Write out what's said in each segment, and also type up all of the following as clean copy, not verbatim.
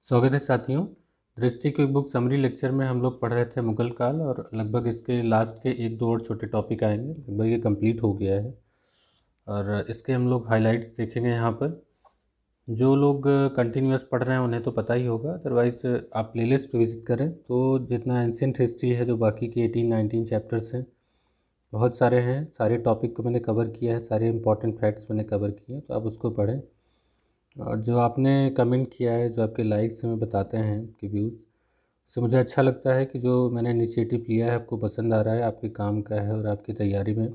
स्वागत है साथियों। दृष्टि की बुक समरी लेक्चर में हम लोग पढ़ रहे थे मुगल काल और लगभग इसके लास्ट के एक दो और छोटे टॉपिक आएंगे। लगभग ये कंप्लीट हो गया है और इसके हम लोग हाइलाइट्स देखेंगे। यहाँ पर जो लोग कंटिन्यूअस पढ़ रहे हैं उन्हें तो पता ही होगा, अदरवाइज़ आप प्लेलिस्ट पे विजिट करें तो जितना एंशिएंट हिस्ट्री है, जो बाकी के 18-19 चैप्टर्स हैं, बहुत सारे हैं। सारे टॉपिक को मैंने कवर किया है, सारे इंपॉर्टेंट फैक्ट्स मैंने कवर किए हैं, तो आप उसको पढ़ें। और जो आपने कमेंट किया है, जो आपके लाइक्स हमें बताते हैं, आपके व्यूज़, उससे मुझे अच्छा लगता है कि जो मैंने इनिशिएटिव लिया है आपको पसंद आ रहा है, आपके काम का है और आपकी तैयारी में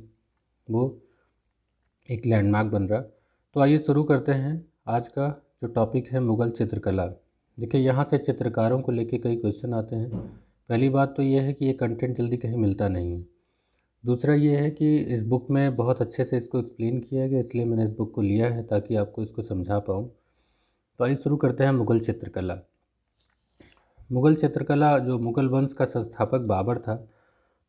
वो एक लैंडमार्क बन रहा। तो आइए शुरू करते हैं। आज का जो टॉपिक है मुग़ल चित्रकला। देखिए, यहाँ से चित्रकारों को लेके कई क्वेश्चन आते हैं। पहली बात तो ये है कि ये कंटेंट जल्दी कहीं मिलता नहीं है। दूसरा ये है कि इस बुक में बहुत अच्छे से इसको एक्सप्लेन किया गया, इसलिए मैंने इस बुक को लिया है ताकि आपको इसको समझा पाऊँ। तो आइए शुरू करते हैं मुग़ल चित्रकला। मुग़ल चित्रकला, जो मुग़ल वंश का संस्थापक बाबर था,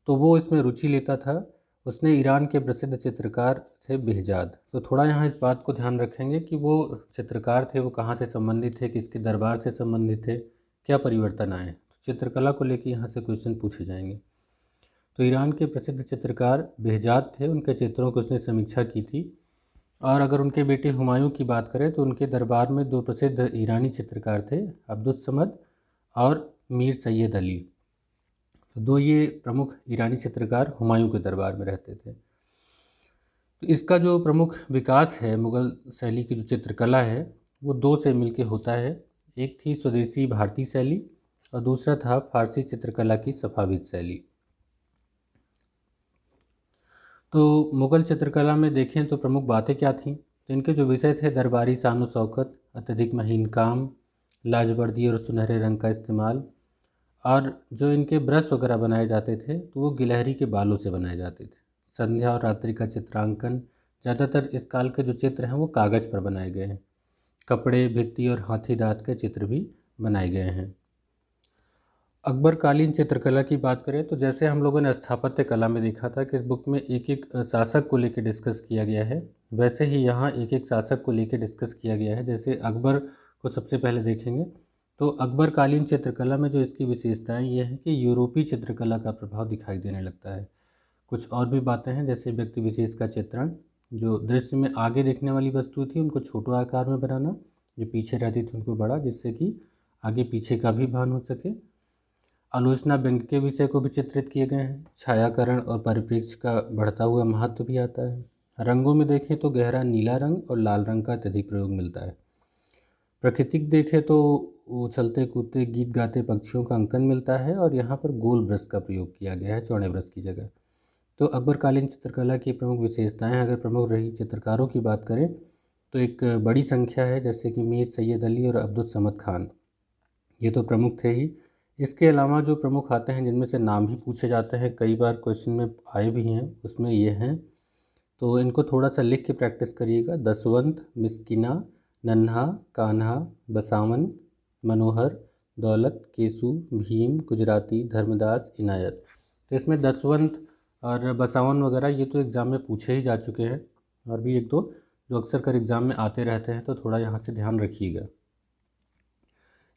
तो वो इसमें रुचि लेता था। उसने ईरान के प्रसिद्ध चित्रकार थे बेहजाद। तो थोड़ा यहाँ इस बात को ध्यान रखेंगे कि वो चित्रकार थे, वो कहाँ से संबंधित थे, किसके दरबार से संबंधित थे, क्या परिवर्तन आए। तो चित्रकला को लेकर यहाँ से क्वेश्चन पूछे जाएंगे। तो ईरान के प्रसिद्ध चित्रकार बेहजाद थे, उनके चित्रों की उसने समीक्षा की थी। और अगर उनके बेटे हुमायूं की बात करें तो उनके दरबार में दो प्रसिद्ध ईरानी चित्रकार थे, अब्दुस समद और मीर सैयद अली। तो दो ये प्रमुख ईरानी चित्रकार हुमायूं के दरबार में रहते थे। तो इसका जो प्रमुख विकास है, मुग़ल शैली की जो चित्रकला है, वो दो से मिलके होता है। एक थी स्वदेशी भारतीय शैली और दूसरा था फारसी चित्रकला की सफ़ाविद शैली। तो मुग़ल चित्रकला में देखें तो प्रमुख बातें क्या थीं। तो इनके जो विषय थे, दरबारी शान और शौकत, अत्यधिक महीन काम, लाजवर्दी और सुनहरे रंग का इस्तेमाल, और जो इनके ब्रश वगैरह बनाए जाते थे तो वो गिलहरी के बालों से बनाए जाते थे। संध्या और रात्रि का चित्रांकन, ज़्यादातर इस काल के जो चित्र हैं वो कागज़ पर बनाए गए हैं। कपड़े, भित्ति और हाथी दाँत के चित्र भी बनाए गए हैं। अकबरकालीन चित्रकला की बात करें तो जैसे हम लोगों ने स्थापत्य कला में देखा था कि इस बुक में एक एक शासक को लेकर डिस्कस किया गया है, वैसे ही यहाँ एक एक शासक को लेकर डिस्कस किया गया है। जैसे अकबर को सबसे पहले देखेंगे तो अकबरकालीन चित्रकला में जो इसकी विशेषताएं ये हैं कि यूरोपीय चित्रकला का प्रभाव दिखाई देने लगता है। कुछ और भी बातें हैं, जैसे व्यक्ति विशेष का चित्रण, जो दृश्य में आगे देखने वाली वस्तु थी उनको छोटे आकार में बनाना, जो पीछे रहती थी उनको बड़ा, जिससे कि आगे पीछे का भी भान हो सके। आलोचना व्यंग्य के विषय को भी चित्रित किए गए हैं। छायाकरण और परिप्रेक्ष्य का बढ़ता हुआ महत्व भी आता है। रंगों में देखें तो गहरा नीला रंग और लाल रंग का अत्यधिक प्रयोग मिलता है। प्रकृतिक देखें तो उछलते कूदते गीत गाते पक्षियों का अंकन मिलता है और यहाँ पर गोल ब्रश का प्रयोग किया गया है चौड़े ब्रश की जगह। तो अकबरकालीन चित्रकला की प्रमुख विशेषताएं, अगर प्रमुख रही चित्रकारों की बात करें तो एक बड़ी संख्या है, जैसे कि मीर सैयद अली और अब्दुस समद खान, ये तो प्रमुख थे ही। इसके अलावा जो प्रमुख आते हैं जिनमें से नाम भी पूछे जाते हैं, कई बार क्वेश्चन में आए भी हैं, उसमें ये हैं। तो इनको थोड़ा सा लिख के प्रैक्टिस करिएगा। दसवंत, मिस्किना, नन्हा, कान्हा, बसावन, मनोहर, दौलत, केसु, भीम, गुजराती, धर्मदास, इनायत। तो इसमें दसवंत और बसावन वगैरह ये तो एग्ज़ाम में पूछे ही जा चुके हैं, और भी एक दो जो अक्सर कर एग्ज़ाम में आते रहते हैं, तो थोड़ा यहाँ से ध्यान रखिएगा।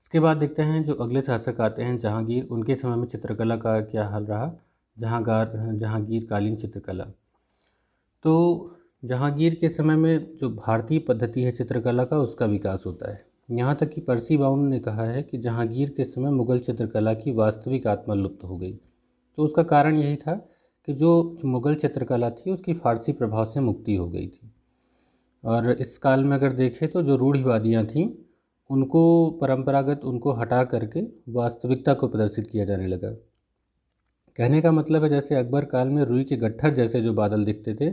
इसके बाद देखते हैं जो अगले शासक आते हैं जहांगीर, उनके समय में चित्रकला का क्या हाल रहा। जहांगीर कालीन चित्रकला। तो जहांगीर के समय में जो भारतीय पद्धति है चित्रकला का, उसका विकास होता है। यहाँ तक कि पर्सी बाउन ने कहा है कि जहांगीर के समय मुग़ल चित्रकला की वास्तविक आत्मा लुप्त हो गई। तो उसका कारण यही था कि जो मुग़ल चित्रकला थी उसकी फारसी प्रभाव से मुक्ति हो गई थी। और इस काल में अगर देखें तो जो रूढ़िवादियाँ थीं उनको परंपरागत उनको हटा करके वास्तविकता को प्रदर्शित किया जाने लगा। कहने का मतलब है, जैसे अकबर काल में रुई के गट्ठर जैसे जो बादल दिखते थे,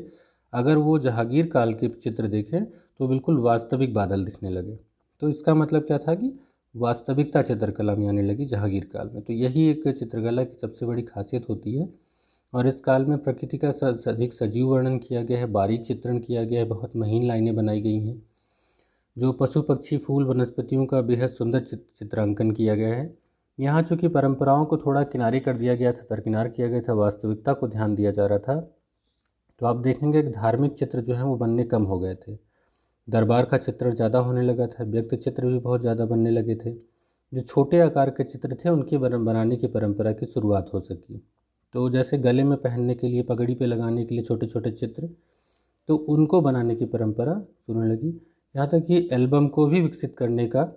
अगर वो जहांगीर काल के चित्र देखें तो बिल्कुल वास्तविक बादल दिखने लगे। तो इसका मतलब क्या था कि वास्तविकता चित्रकला में आने लगी जहांगीर काल में। तो यही एक चित्रकला की सबसे बड़ी खासियत होती है। और इस काल में प्रकृति का अधिक सजीव वर्णन किया गया है, बारीक चित्रण किया गया है, बहुत महीन लाइनें बनाई गई हैं। जो पशु पक्षी फूल वनस्पतियों का बेहद सुंदर चित्रांकन किया गया है। यहाँ चूँकि परंपराओं को थोड़ा किनारे कर दिया गया था, दरकिनार किया गया था, वास्तविकता को ध्यान दिया जा रहा था, तो आप देखेंगे कि धार्मिक चित्र जो हैं वो बनने कम हो गए थे। दरबार का चित्रण ज़्यादा होने लगा था, व्यक्ति चित्र भी बहुत ज़्यादा बनने लगे थे। जो छोटे आकार के चित्र थे उनके बनाने की परंपरा की शुरुआत हो सकी। तो जैसे गले में पहनने के लिए, पगड़ी पे लगाने के लिए छोटे छोटे चित्र, तो उनको बनाने की परंपरा शुरू होने लगी। यहाँ तक कि एल्बम को भी विकसित करने का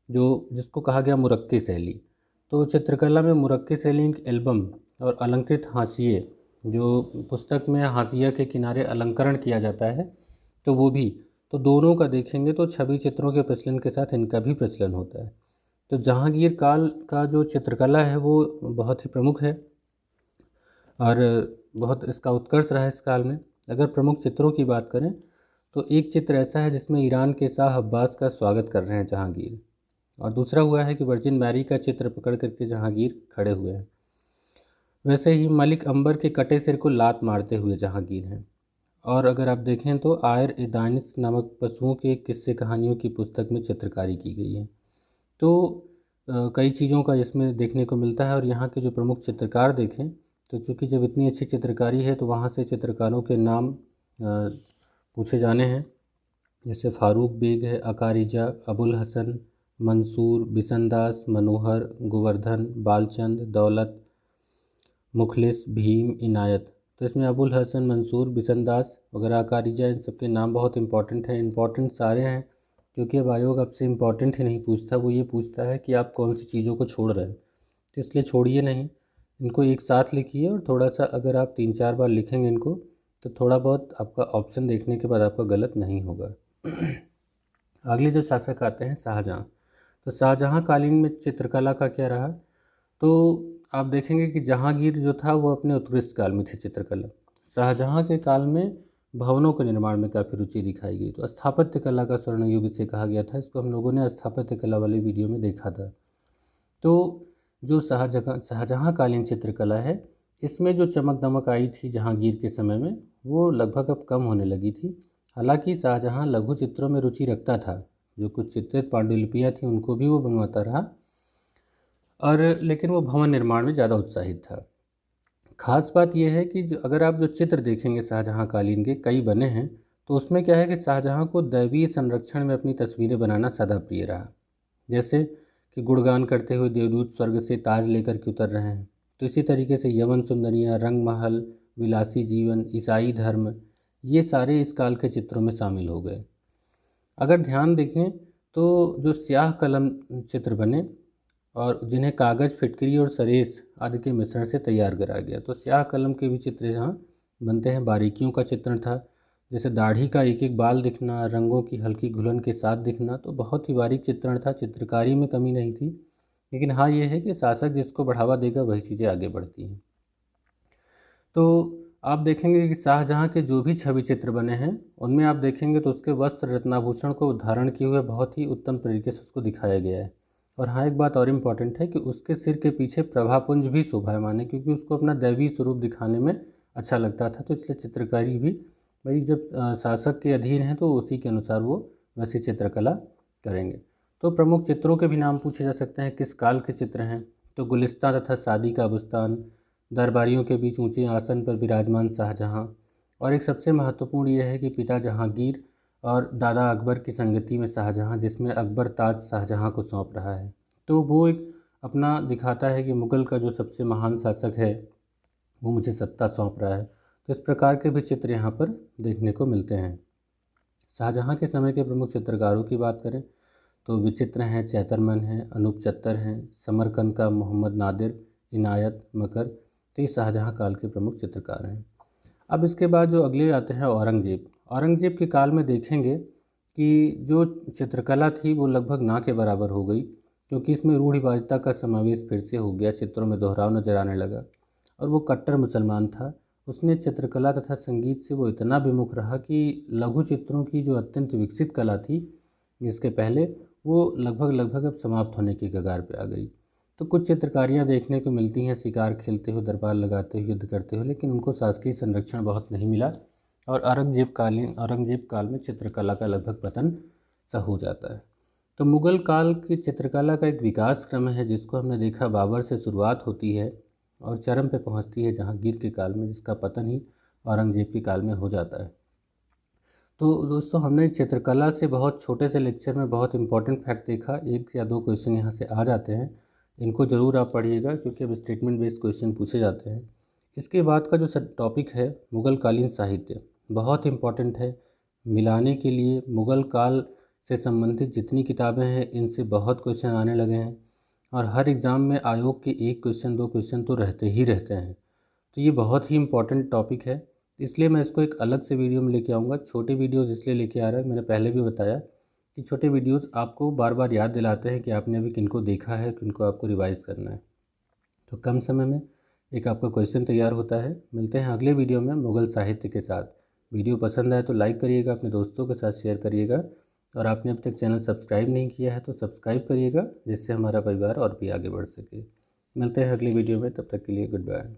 जो जिसको कहा गया मुरक्की शैली। तो चित्रकला में मुरक्की शैली एल्बम और अलंकृत हाशिए, जो पुस्तक में हाशिया के किनारे अलंकरण किया जाता है, तो वो भी, तो दोनों का देखेंगे तो छवि चित्रों के प्रचलन के साथ इनका भी प्रचलन होता है। तो जहांगीर काल का जो चित्रकला है वो बहुत ही प्रमुख है और बहुत इसका उत्कर्ष रहा है इस काल में। अगर प्रमुख चित्रों की बात करें तो एक चित्र ऐसा है जिसमें ईरान के शाह अब्बास का स्वागत कर रहे हैं जहांगीर, और दूसरा हुआ है कि वर्जिन मैरी का चित्र पकड़ करके जहांगीर खड़े हुए हैं। वैसे ही मलिक अंबर के कटे सिर को लात मारते हुए जहांगीर हैं। और अगर आप देखें तो आयर ए दानिश नामक पशुओं के किस्से कहानियों की पुस्तक में चित्रकारी की गई है। तो कई चीज़ों का इसमें देखने को मिलता है। और यहाँ के जो प्रमुख चित्रकार देखें तो चूँकि जब इतनी अच्छी चित्रकारी है तो वहाँ से चित्रकारों के नाम पूछे जाने हैं, जैसे फारूक बेग है, अकारिजा, अबुल हसन, मंसूर, बिसनदास, मनोहर, गोवर्धन, बालचंद, दौलत, मुखलिस, भीम, इनायत। तो इसमें अबुल हसन, मंसूर, बिसनदास वगैरह, अकारिजा, इन सबके नाम बहुत इंपॉर्टेंट हैं। इंपॉर्टेंट सारे हैं क्योंकि अब आयोग आपसे इंपॉर्टेंट ही नहीं पूछता, वो ये पूछता है कि आप कौन सी चीज़ों को छोड़ रहे हैं। तो इसलिए छोड़िए नहीं, इनको एक साथ लिखिए और थोड़ा सा अगर आप 3-4 बार लिखेंगे इनको तो थोड़ा बहुत आपका ऑप्शन देखने के बाद आपका गलत नहीं होगा। अगले जो शासक आते हैं शाहजहाँ। तो शाहजहाँ कालीन में चित्रकला का क्या रहा, तो आप देखेंगे कि जहांगीर जो था वो अपने उत्कृष्ट काल में थे चित्रकला। शाहजहाँ के काल में भवनों के निर्माण में काफ़ी रुचि दिखाई गई। तो स्थापत्य कला का स्वर्ण युग इसे कहा गया था। इसको हम लोगों ने स्थापत्य कला वाली वीडियो में देखा था। तो जो शाहजहाँ कालीन चित्रकला है, इसमें जो चमक दमक आई थी जहांगीर के समय में, वो लगभग अब कम होने लगी थी। हालांकि शाहजहाँ लघु चित्रों में रुचि रखता था, जो कुछ चित्रित पांडुलिपियाँ थी उनको भी वो बनवाता रहा, और लेकिन वो भवन निर्माण में ज़्यादा उत्साहित था। खास बात यह है कि अगर आप जो चित्र देखेंगे शाहजहाँ कालीन के कई बने हैं, तो उसमें क्या है कि शाहजहाँ को दैवीय संरक्षण में अपनी तस्वीरें बनाना सदा प्रिय रहा। जैसे कि गुणगान करते हुए देवदूत स्वर्ग से ताज लेकर के उतर रहे हैं, तो इसी तरीके से यवन सुंदरियाँ, रंग महल, विलासी जीवन, ईसाई धर्म, ये सारे इस काल के चित्रों में शामिल हो गए। अगर ध्यान देखें तो जो स्याह कलम चित्र बने और जिन्हें कागज़, फिटकरी और सरेस आदि के मिश्रण से तैयार करा गया, तो स्याह कलम के भी चित्र यहाँ बनते हैं। बारीकियों का चित्रण था, जैसे दाढ़ी का एक एक बाल दिखना, रंगों की हल्की घुलन के साथ दिखना, तो बहुत ही बारीक चित्रण था। चित्रकारी में कमी नहीं थी, लेकिन हाँ ये है कि शासक जिसको बढ़ावा देगा वही चीज़ें आगे बढ़ती हैं। तो आप देखेंगे कि शाहजहाँ के जो भी छवि चित्र बने हैं उनमें आप देखेंगे तो उसके वस्त्र रत्नाभूषण को धारण किए हुए बहुत ही उत्तम तरीके से उसको दिखाया गया है। और हाँ एक बात और इम्पॉर्टेंट है कि उसके सिर के पीछे प्रभापुंज भी शोभायमान है, क्योंकि उसको अपना दैवीय स्वरूप दिखाने में अच्छा लगता था। तो इसलिए चित्रकारी भी भाई जब शासक के अधीन है तो उसी के अनुसार वो वैसी चित्रकला करेंगे। तो प्रमुख चित्रों के भी नाम पूछे जा सकते हैं, किस काल के चित्र हैं। तो गुलिस्तान तथा शादी का बुस्तान, दरबारियों के बीच ऊंचे आसन पर विराजमान शाहजहाँ, और एक सबसे महत्वपूर्ण यह है कि पिता जहांगीर और दादा अकबर की संगति में शाहजहाँ, जिसमें अकबर ताज शाहजहाँ को सौंप रहा है। तो वो एक अपना दिखाता है कि मुग़ल का जो सबसे महान शासक है वो मुझे सत्ता सौंप रहा है। तो इस प्रकार के भी चित्र यहाँ पर देखने को मिलते हैं। शाहजहाँ के समय के प्रमुख चित्रकारों की बात करें तो विचित्र हैं, चैतरमन हैं, अनूप चत्तर हैं, समरकंद का मोहम्मद नादिर, इनायत, मकर, तो ये शाहजहाँ काल के प्रमुख चित्रकार हैं। अब इसके बाद जो अगले आते हैं औरंगजेब। औरंगजेब के काल में देखेंगे कि जो चित्रकला थी वो लगभग ना के बराबर हो गई, क्योंकि इसमें रूढ़िवादिता का समावेश फिर से हो गया, चित्रों में दोहराव नजर आने लगा। और वो कट्टर मुसलमान था। उसने चित्रकला तथा संगीत से वो इतना विमुख रहा कि लघु चित्रों की जो अत्यंत विकसित कला थी इसके पहले, वो लगभग अब समाप्त होने की कगार पे आ गई। तो कुछ चित्रकारियाँ देखने को मिलती हैं, शिकार खेलते हुए, दरबार लगाते हुए, युद्ध करते हुए, लेकिन उनको शासकीय संरक्षण बहुत नहीं मिला और औरंगजेब काल में चित्रकला का लगभग पतन सा हो जाता है। तो मुग़ल काल की चित्रकला का एक विकास क्रम है जिसको हमने देखा बाबर से शुरुआत होती है और चरम पे पहुंचती है जहांगीर के काल में, जिसका पतन ही औरंगजेब के काल में हो जाता है। तो दोस्तों हमने चित्रकला से बहुत छोटे से लेक्चर में बहुत इंपॉर्टेंट फैक्ट देखा। 1 या 2 क्वेश्चन यहाँ से आ जाते हैं, इनको ज़रूर आप पढ़िएगा क्योंकि अब स्टेटमेंट बेस्ड क्वेश्चन पूछे जाते हैं। इसके बाद का जो टॉपिक है मुग़ल कालीन साहित्य, बहुत इम्पॉर्टेंट है। मिलाने के लिए मुग़ल काल से संबंधित जितनी किताबें हैं इनसे बहुत क्वेश्चन आने लगे हैं और हर एग्ज़ाम में आयोग के 1 क्वेश्चन 2 क्वेश्चन तो रहते ही रहते हैं। तो ये बहुत ही इम्पॉर्टेंट टॉपिक है, इसलिए मैं इसको एक अलग से वीडियो में लेके आऊँगा। छोटे वीडियोज़ इसलिए लेके आ रहा है, मैंने पहले भी बताया कि छोटे वीडियोज़ आपको बार बार याद दिलाते हैं कि आपने अभी किनको देखा है, किनको आपको रिवाइज़ करना है। तो कम समय में एक आपका क्वेश्चन तैयार होता है। मिलते हैं अगले वीडियो में मुग़ल साहित्य के साथ। वीडियो पसंद आए तो लाइक करिएगा, अपने दोस्तों के साथ शेयर करिएगा और आपने अब तक चैनल सब्सक्राइब नहीं किया है तो सब्सक्राइब करिएगा, जिससे हमारा परिवार और भी आगे बढ़ सके। मिलते हैं अगली वीडियो में, तब तक के लिए गुड बाय।